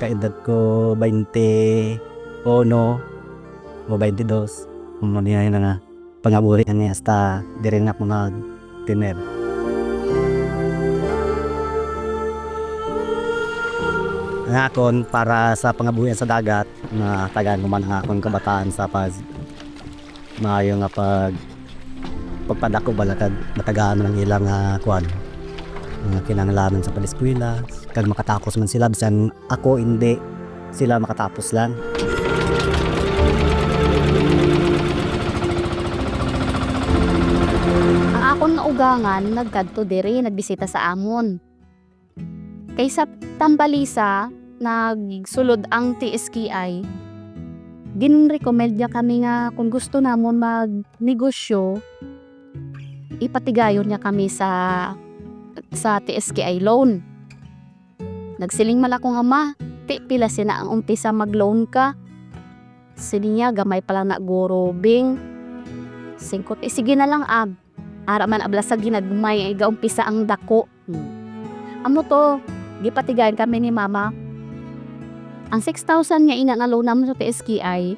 pagkaedad ko 21 o 22 mo niya na nga pangabuhi niya hasta di rin ako nag-tiner. Ngakon para sa pangabuhi sa dagat na tagaan ko man ang akong kabataan sa pag maayo nga pagpadako balatag matagaan ng ilang kuan mga kinahanglanon sa paliskwela kag makatapos man sila bisan ako hindi sila makatapos lang. Ang akon naugangan nagkadto diri nagbisita sa amon. Kaysa Tambalisa nagsulod ang TSKI. Ginrekomend niya kami nga kung gusto namon magnegosyo ipatigayon niya kami sa TSKI loan. Nagsiling man akong ama, pila sina ang umpisa mag-loan ka. Sini niya gamay pa lang na gorobing. Singkot sige na lang ara man ablasag ginagmay ay gaumpisa ang dako. Amo to, gipatigayon kami ni mama. Ang 6,000 nga ina nga loan namon sa TSKI,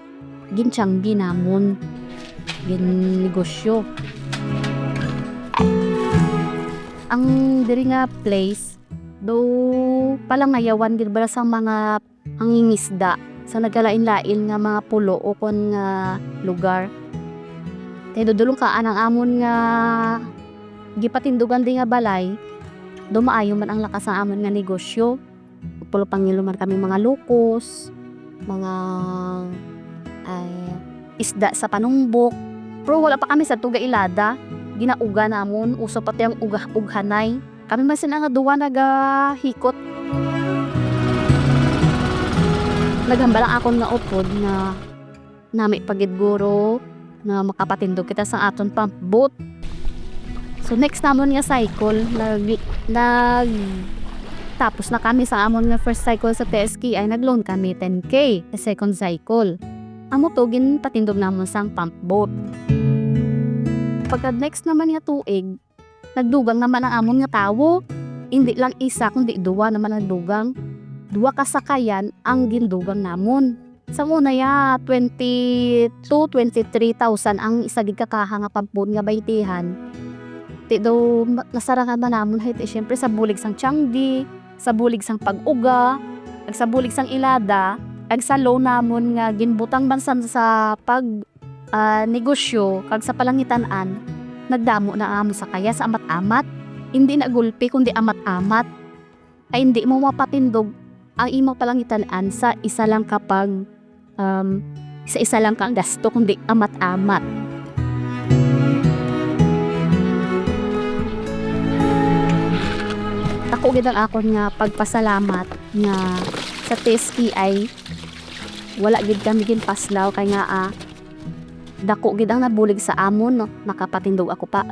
gintsanggi namon. Ginnegosyo. Ang diri nga place, do palang ngayawan din ba sa mga hangingisda sa nagkalain-lain nga mga pulo o kon nga lugar. Kaya dudulong kaan ang amon nga gipatindugan din nga balay, dumaayo man ang lakas ng amon nga negosyo. Pulo pangilo man kami mga lukos, mga isda sa panumbok. Pero wala pa kami sa tuga ilada. Ginauga namon, uso pati ang ughanay. Kami man sila nga duwa nagahikot. Naghambalang akon nga upod na nami pagidguro na makapatindog kita sa aton pump boat. So next namon nga cycle, tapos na kami sa amon nga first cycle sa TSK ay nagloan kami 10K sa second cycle. Amo to gin patindog namon sang pump boat. Pagka next naman nga tuig, nagdugang naman ang amon nga tawo. Hindi lang isa kundi duwa naman nagdugang. Duwa kasakayan ang gindugang namon. Sa una ya 22,000-23,000 ang isa gid kakaha nga pampun nga baytihan. Ti do nasarangan man namon hay syempre sa bulig sang Tiangdi, sa bulig sang pag-uga, ag sa bulig sang ilada, ag sa loan namon nga ginbutang bansan sa pag negosyo kag sa palangitan-an nagdamo na amo sa kaya sa amat-amat. Hindi na gulpi kundi amat-amat. Ay hindi mo mapatindog ang imo palangitan-an sa isa lang kapag sa isa lang kang gasto kundi amat-amat. Ako gid ang akon nga pagpasalamat nga sa TSKI wala gid kami ginpaslaw kay nga dako gid ang nabulig sa amon no. Nakapatindog ako pa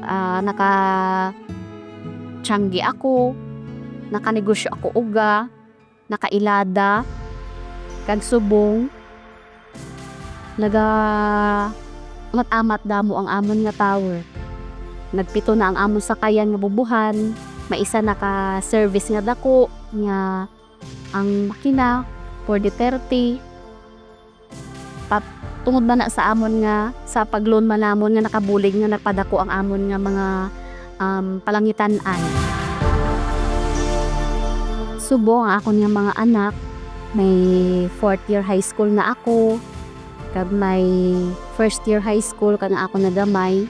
Tianggi ako, nakanegosyo ako uga, nakailada kag subong. Amat-amat damo ang amon nga tower. Nagpito na ang amon sakayan nga bubuhan, maisa naka-service nga dako nga ang makina for the 30. Tungod man na sa amon nga sa pagloan man namon nga nakabulig nga nagpadako ang amon nga mga palangitan-an. Subo ang akon nga mga anak, may 4th year high school na ako, kag may 1st year high school kag ako na gamay,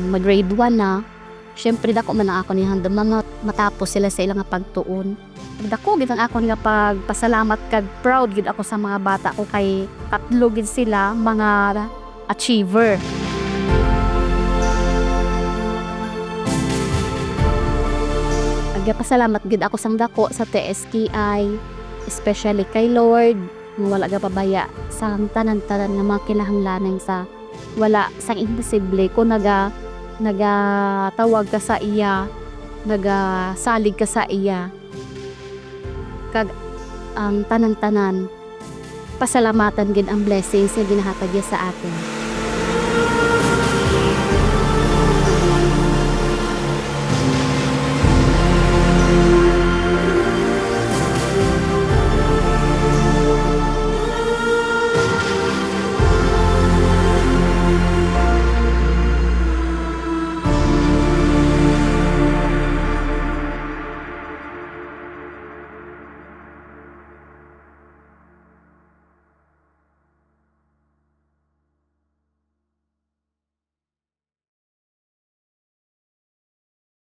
mag-grade 1 na. Syempre dako man ang ako ni handam matapos sila sa ilang pagtuon. Dako gid ang akon nga pagpasalamat kag proud gid ako sa mga bata ko kay tatlo gid sila mga achiever. Pasalamat gid ako sang dako sa TSKI, especially kay Lord nga wala ga pabaya sang tanan-tanan nga mga kinahanglanan sa wala sang imposible ko nagatawag ka sa iya, nagasalig ka sa iya. Kag ang tanan-tanan pasalamatan gid ang blessings nga ginahatag sa atin.